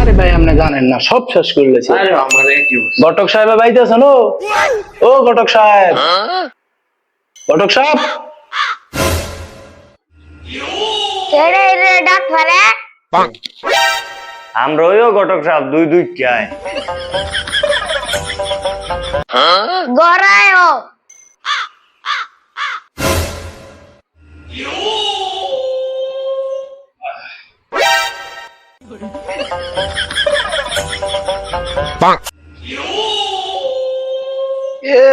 আরে ভাই আপনি জানেন না সব শেষ করলেছি। আরে আমার একই অবস্থা। ঘটক সাহেব বাইতেছেন ও ঘটক সাহেব, ঘটক সাহেব ছেড়ে রে ডাক ফারে আমরা ওইও ঘটক সাহেব দুই দুই চায় গড়ায় ও এ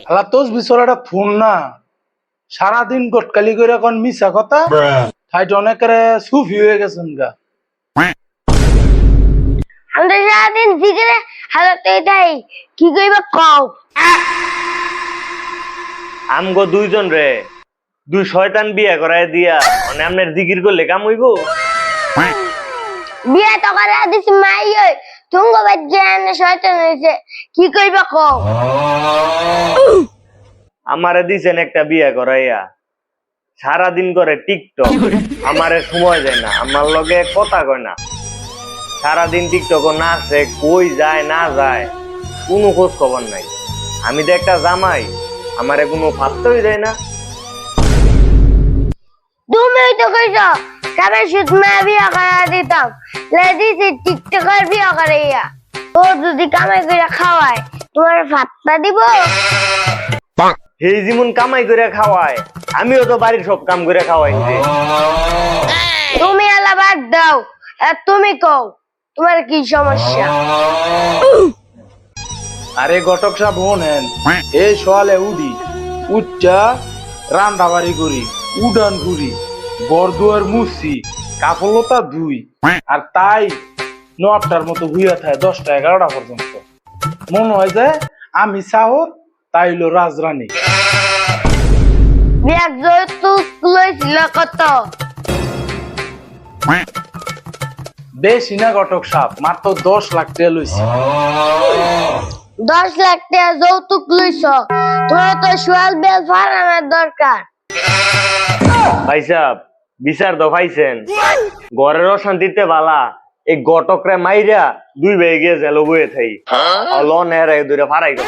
আলা তোস বিছরাটা ফোন না সারাদিন গটকালি করে কোন মিছা কথা ঠাইট অনেকের সুফি হয়ে গেছেন গা। আমরা সারাদিন জিগরে হালতে তাই কি কইবা কও আমগো দুইজন রে দুই শয়তান বিয়া করায় দিয়া মানে আপনার জিকির করলে কাম হইব। বিয়ে তো করে দিস মাই ওই তুঙ্গ বাজ্জান শয়তান হইছে কি কইবা কও আমারে দিছেন একটা বিয়া করাইয়া সারাদিন করে টিকটক, আমারে সময় দেয় না, আমার লগে কথা কয় না, সারাদিন টিকটক নাচে, কই যায় না যায় কোনো খোঁজ খবর নাই। আমি তো একটা জামাই, আমারে কোনো পাত্তই দেয় না। তুমি তো কইছো সবাই শুধু মা বিয়া করা দিতাম লেডিস টিকটকার বিয়া করাইয়া ও যদি কামাই করে খাওয়ায় তোমার ভাতটা দিব এই যেমন কামাই করে খাওয়ায় আমিও তো বাড়ির সব কাম করে খাওয়াই যে। তুমি আলা বাদ দাও আর তুমি কও তোমার কি সমস্যা আরে ঘটক সাহেব হোনেন এই সোয়ালে উডি উচ্চা রান্না বাড়ি করি উডান ঘুরি বরদুয়ার মুসি কাপড়লতা ধুই আর তাই 9টার মতো ঘুইয়া থাকে 10টা 11টা পর্যন্ত। মনে হয় যে আমি সাহর তাই হলো রাজরানী। বিয়াক যৌতুক লইছিল কত বেশি না ঘটক সাহেব মাত্র 10 লাখ টাকা লইছি। 10 লাখ টাকা যৌতুক লইছ তোমার তো সোয়াল বেল ফারানোর দরকার ভাই সাহেব বিচার তো পাইছেন, ঘরের অশান্তিতে বালা এই গটকরে মাইরা দুই ভাই গিয়ে জেল বয়ে থাই লন এর দুইটা ফারাই গেল।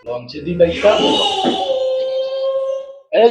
লঞ্চে দি বাইকা এই